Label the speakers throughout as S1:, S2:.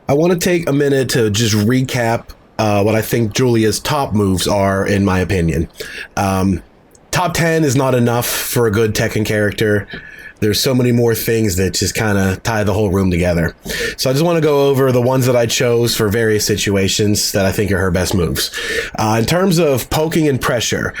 S1: I want to take a minute to just recap what I think Julia's top moves are, in my opinion. Top 10 is not enough for a good Tekken character. There's so many more things that just kind of tie the whole room together. So I just want to go over the ones that I chose for various situations that I think are her best moves. In terms of poking and pressure,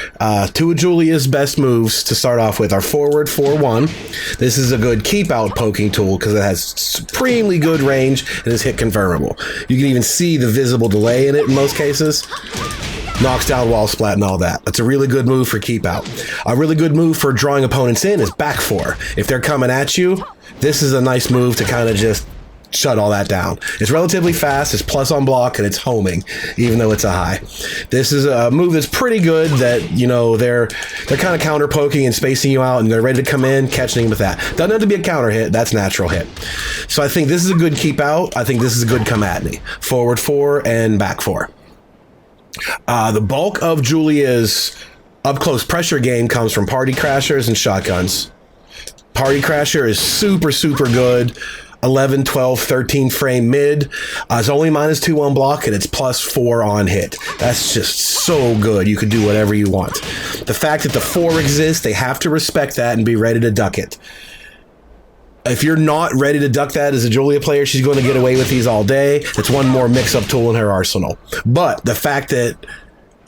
S1: two of Julia's best moves to start off with are forward 4-1. This is a good keep out poking tool because it has supremely good range and is hit confirmable. You can even see the visible delay in it in most cases. Knocks down wall splat and all that. That's a really good move for keep out. A really good move for drawing opponents in is back 4. If they're coming at you, this is a nice move to kind of just shut all that down. It's relatively fast, it's plus on block, and it's homing, even though it's a high. This is a move that's pretty good that, you know, they're kind of counter poking and spacing you out, and they're ready to come in, catching with that. Doesn't have to be a counter hit, that's natural hit. So I think this is a good keep out. I think this is a good come at me. Forward 4 and back 4. The bulk of Julia's up-close pressure game comes from party crashers and shotguns. Party crasher is super, super good. 11, 12, 13 frame mid. It's only -2 on block, and it's +4 on hit. That's just so good. You could do whatever you want. The fact that the 4 exists, they have to respect that and be ready to duck it. If you're not ready to duck that as a Julia player, she's going to get away with these all day. It's one more mix-up tool in her arsenal. But the fact that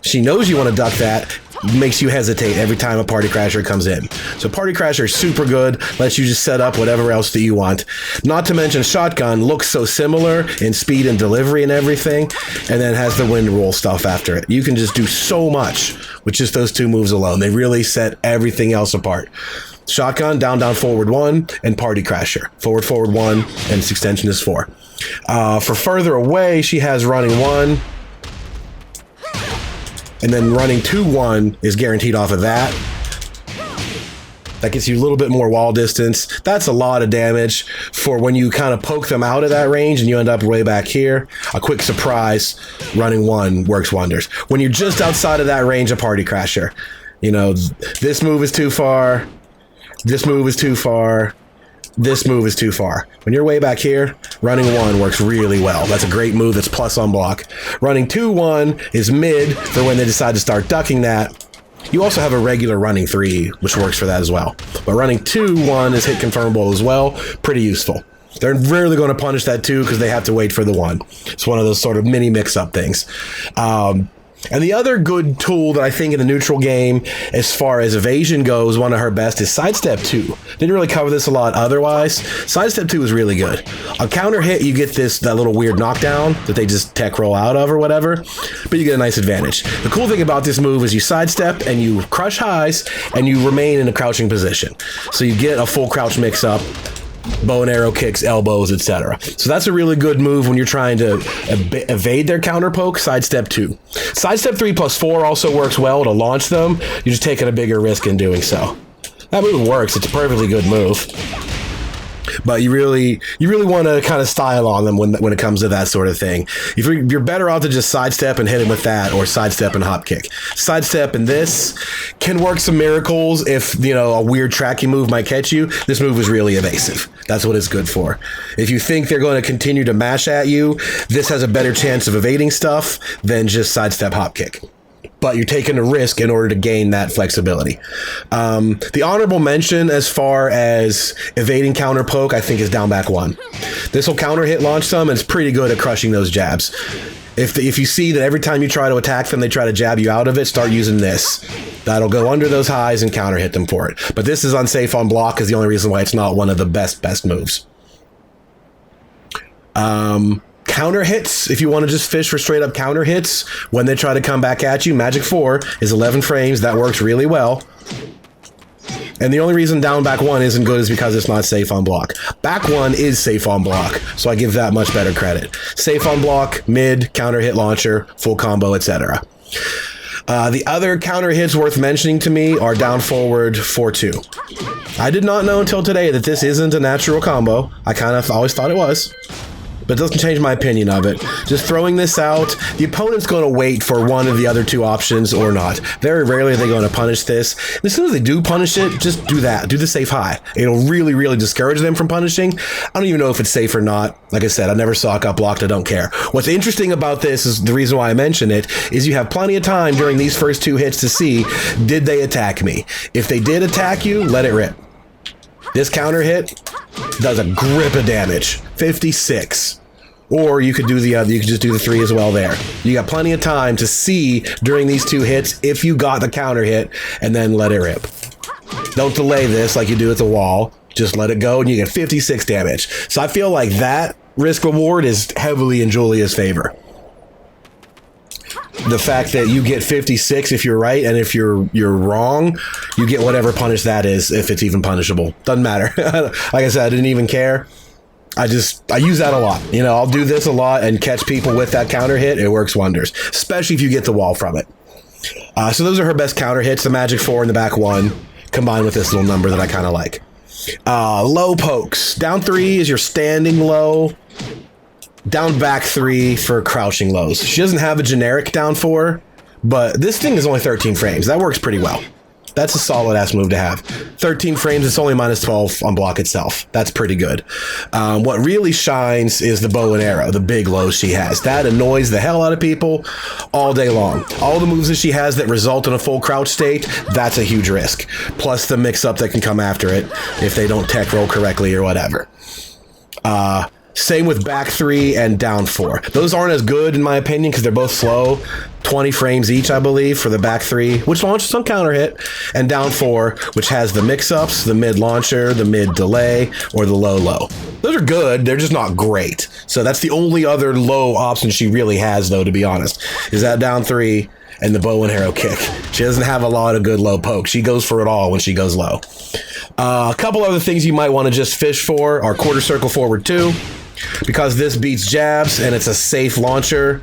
S1: she knows you want to duck that makes you hesitate every time a party crasher comes in. So party crasher is super good, lets you just set up whatever else that you want. Not to mention shotgun looks so similar in speed and delivery and everything, and then has the wind roll stuff after it. You can just do so much with just those two moves alone. They really set everything else apart. Shotgun, down, down, forward 1, and party crasher. Forward, forward 1, and its extension is 4. For further away, she has running 1, and then running 2-1 is guaranteed off of that. That gets you a little bit more wall distance. That's a lot of damage for when you kind of poke them out of that range and you end up way back here. A quick surprise, running 1 works wonders. When you're just outside of that range, a party crasher. You know, this move is too far. This move is too far. This move is too far. When you're way back here, running 1 works really well. That's a great move that's plus on block. Running 2-1 is mid for when they decide to start ducking that. You also have a regular running 3, which works for that as well. But running 2-1 is hit confirmable as well. Pretty useful. They're rarely going to punish that 2 because they have to wait for the 1. It's one of those sort of mini mix-up things. And the other good tool that I think in the neutral game, as far as evasion goes, one of her best is Sidestep 2. Didn't really cover this a lot otherwise. Sidestep 2 is really good. On counter hit, you get that little weird knockdown that they just tech roll out of or whatever, but you get a nice advantage. The cool thing about this move is you sidestep and you crush highs and you remain in a crouching position. So you get a full crouch mix-up, bow and arrow kicks, elbows, etc. So that's a really good move when you're trying to evade their counter poke. Sidestep 2. Sidestep 3 plus 4 also works well to launch them. You're just taking a bigger risk in doing so. That move works. It's a perfectly good move. But you really want to kind of style on them when it comes to that sort of thing. You're better off to just sidestep and hit him with that, or sidestep and hop kick. Sidestep and this can work some miracles if, you know, a weird tracking move might catch you. This move is really evasive. That's what it's good for. If you think they're going to continue to mash at you, this has a better chance of evading stuff than just sidestep hop kick. But you're taking a risk in order to gain that flexibility. The honorable mention as far as evading counter poke, I think, is down back 1. This will counter hit launch some, and it's pretty good at crushing those jabs. If you see that every time you try to attack them, they try to jab you out of it, start using this. That'll go under those highs and counter hit them for it. But this is unsafe on block is the only reason why it's not one of the best moves. Counter hits, if you want to just fish for straight up counter hits, when they try to come back at you, Magic 4 is 11 frames. That works really well. And the only reason down back 1 isn't good is because it's not safe on block. Back 1 is safe on block, so I give that much better credit. Safe on block, mid, counter hit launcher, full combo, etc. The other counter hits worth mentioning to me are down forward 4-2. I did not know until today that this isn't a natural combo. I kind of always thought it was. but it doesn't change my opinion of it. Just throwing this out, the opponent's going to wait for one of the other two options or not. Very rarely are they going to punish this. And as soon as they do punish it, just do that. Do the safe high. It'll really, really discourage them from punishing. I don't even know if it's safe or not. Like I said, I never saw it got blocked. I don't care. What's interesting about this is the reason why I mention it is you have plenty of time during these first two hits to see, did they attack me? If they did attack you, let it rip. This counter hit does a grip of damage, 56. Or you could do the other, you could just do the 3 as well there. You got plenty of time to see during these two hits if you got the counter hit, and then let it rip. Don't delay this like you do at the wall. Just let it go and you get 56 damage. So I feel like that risk reward is heavily in Julia's favor. The fact that you get 56 if you're right, and if you're wrong, you get whatever punish that is, if it's even punishable. Doesn't matter. Like I said, I didn't even care. I use that a lot. You know, I'll do this a lot and catch people with that counter hit. It works wonders, especially if you get the wall from it. So those are her best counter hits, the magic 4 and the back 1, combined with this little number that I kind of like. Low pokes. Down 3 is your standing low. Down back 3 for crouching lows. She doesn't have a generic down 4, but this thing is only 13 frames. That works pretty well. That's a solid ass move to have. 13 frames, it's only minus 12 on block itself. That's pretty good. What really shines is the bow and arrow, the big lows she has. That annoys the hell out of people all day long. All the moves that she has that result in a full crouch state, that's a huge risk. Plus the mix-up that can come after it if they don't tech roll correctly or whatever. Same with back 3 and down 4. Those aren't as good in my opinion because they're both slow. 20 frames each, I believe, for the back 3, which launches some counter hit, and down 4, which has the mix-ups, the mid launcher, the mid delay, or the low low. Those are good, they're just not great. So that's the only other low option she really has, though, to be honest, is that down 3 and the bow and arrow kick. She doesn't have a lot of good low poke. She goes for it all when she goes low. A couple other things you might want to just fish for are quarter circle forward 2. Because this beats jabs and it's a safe launcher,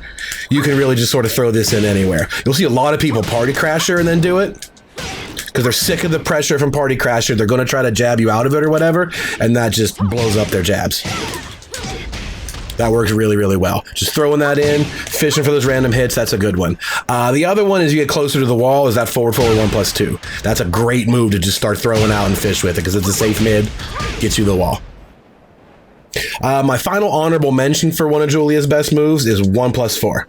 S1: you can really just sort of throw this in anywhere. You'll see a lot of people party crasher and then do it because they're sick of the pressure from party crasher. They're going to try to jab you out of it or whatever, and that just blows up their jabs. That works really, really well. Just throwing that in, fishing for those random hits, that's a good one. The other one is you get closer to the wall, is that forward 1+2. That's a great move to just start throwing out and fish with it because it's a safe mid, gets you the wall. My final honorable mention for one of Julia's best moves is 1+4.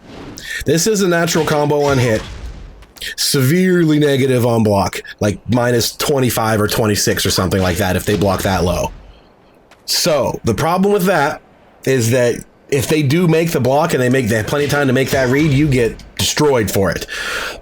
S1: This is a natural combo on hit. Severely negative on block, like minus 25 or 26 or something like that if they block that low. So the problem with that is that if they do make the block and they have plenty of time to make that read, you get destroyed for it.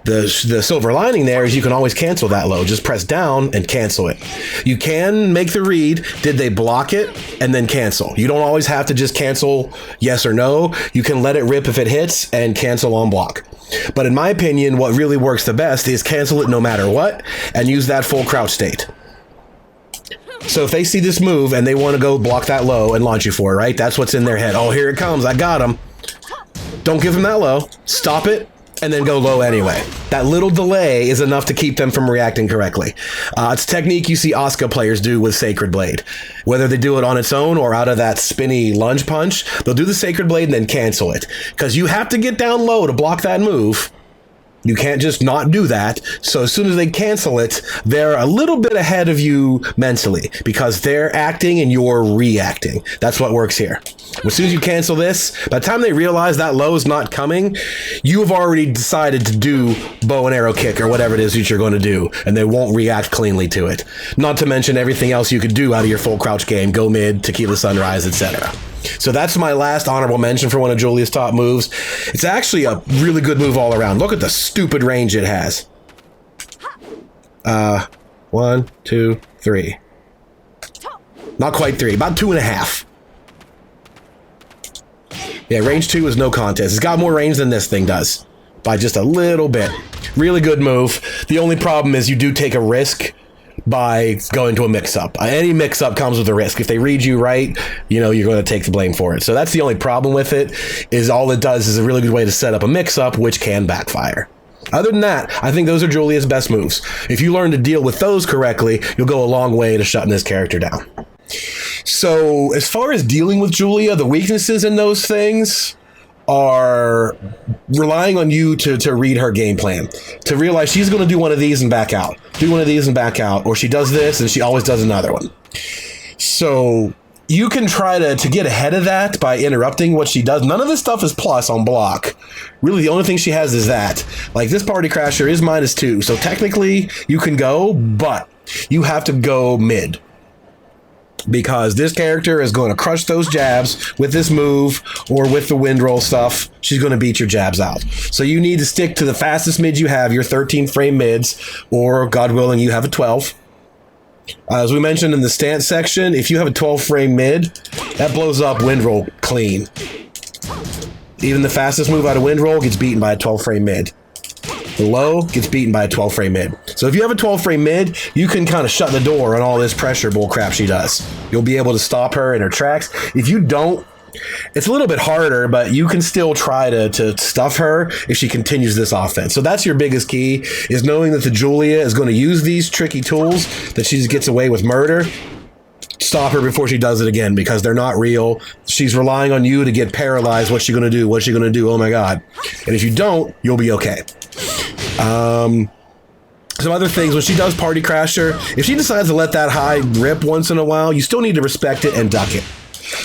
S1: The silver lining there is you can always cancel that low. Just press down and cancel it. You can make the read, did they block it, and then cancel. You don't always have to just cancel yes or no. You can let it rip if it hits and cancel on block. But in my opinion, what really works the best is cancel it no matter what and use that full crouch state. So if they see this move and they want to go block that low and launch you for it, right? That's what's in their head. Oh, here it comes. I got him. Don't give them that low. Stop it and then go low anyway. That little delay is enough to keep them from reacting correctly. It's a technique you see Asuka players do with Sacred Blade. Whether they do it on its own or out of that spinny lunge punch, they'll do the Sacred Blade and then cancel it. Because you have to get down low to block that move. You can't just not do that. So as soon as they cancel it, they're a little bit ahead of you mentally because they're acting and you're reacting. That's what works here. As soon as you cancel this, by the time they realize that low is not coming, you have already decided to do bow and arrow kick or whatever it is that you're going to do, and they won't react cleanly to it. Not to mention everything else you could do out of your full crouch game, go mid, tequila sunrise, etc. So that's my last honorable mention for one of Julia's top moves. It's actually a really good move all around. Look at the stupid range it has. 1, 2, 3. Not quite 3, about 2.5. Yeah, range 2 is no contest. It's got more range than this thing does. By just a little bit. Really good move. The only problem is you do take a risk by going to a mix-up. Any mix-up comes with a risk. If they read you right, you know, you're going to take the blame for it. So that's the only problem with it, is all it does is a really good way to set up a mix-up, which can backfire. Other than that, I think those are Julia's best moves. If you learn to deal with those correctly, you'll go a long way to shutting this character down. So as far as dealing with Julia, the weaknesses in those things are relying on you to read her game plan, to realize she's going to do one of these and back out, do one of these and back out, or she does this and she always does another one. So you can try to get ahead of that by interrupting what she does. None of this stuff is plus on block. Really, the only thing she has is that. Like, this Party Crasher is -2, so technically you can go, but you have to go mid. Because this character is going to crush those jabs with this move or with the wind roll stuff. She's going to beat your jabs out. So you need to stick to the fastest mid you have, your 13 frame mids, or God willing, you have a 12. As we mentioned in the stance section, if you have a 12 frame mid, that blows up wind roll clean. Even the fastest move out of wind roll gets beaten by a 12 frame mid. The low gets beaten by a 12 frame mid. So if you have a 12 frame mid, you can kind of shut the door on all this pressure bull crap she does. You'll be able to stop her in her tracks. If you don't, it's a little bit harder, but you can still try to stuff her if she continues this offense. So that's your biggest key, is knowing that the Julia is going to use these tricky tools, that she just gets away with murder. Stop her before she does it again, because they're not real. She's relying on you to get paralyzed. What's she going to do? What's she going to do? Oh my God. And if you don't, you'll be okay. Some other things, when she does Party Crasher, if she decides to let that high rip once in a while, you still need to respect it and duck it.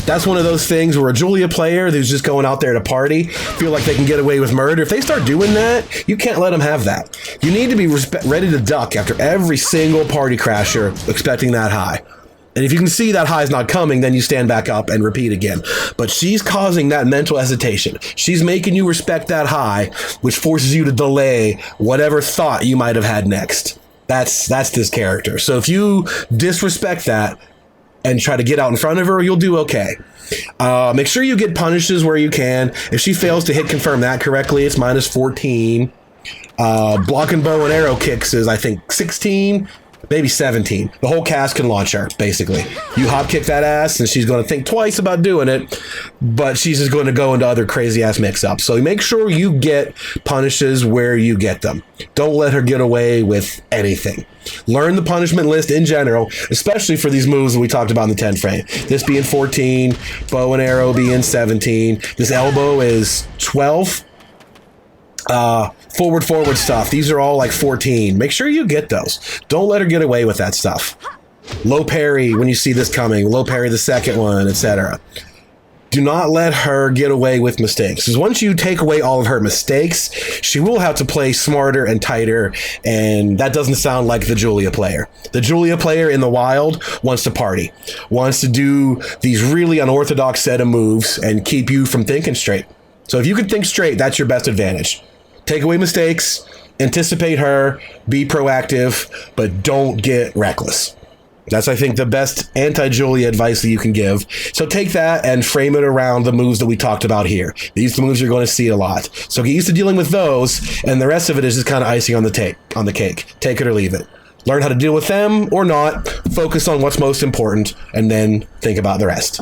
S1: That's one of those things where a Julia player who's just going out there to party feel like they can get away with murder. If they start doing that, you can't let them have that. You need to be ready to duck after every single Party Crasher, expecting that high. And if you can see that high is not coming, then you stand back up and repeat again. But she's causing that mental hesitation. She's making you respect that high, which forces you to delay whatever thought you might have had next. That's this character. So if you disrespect that and try to get out in front of her, you'll do okay. Make sure you get punishes where you can. If she fails to hit confirm that correctly, it's -14. Block and bow and arrow kicks is, I think, 16. Maybe 17. The whole cast can launch her, basically. You hop kick that ass, and she's going to think twice about doing it, but she's just going to go into other crazy-ass mix-ups. So make sure you get punishes where you get them. Don't let her get away with anything. Learn the punishment list in general, especially for these moves that we talked about in the 10 frame. This being 14, bow and arrow being 17. This elbow is 12. Forward stuff. These are all like 14. Make sure you get those. Don't let her get away with that stuff. Low parry when you see this coming. Low parry the second one, etc. Do not let her get away with mistakes. Because once you take away all of her mistakes, she will have to play smarter and tighter, and that doesn't sound like the Julia player. The Julia player in the wild wants to party, wants to do these really unorthodox set of moves and keep you from thinking straight. So if you can think straight, that's your best advantage. Take away mistakes, anticipate her, be proactive, but don't get reckless. That's, I think, the best anti-Julia advice that you can give. So take that and frame it around the moves that we talked about here. These are the moves you're going to see a lot. So get used to dealing with those, and the rest of it is just kind of icing on the cake. Take it or leave it. Learn how to deal with them or not. Focus on what's most important, and then think about the rest.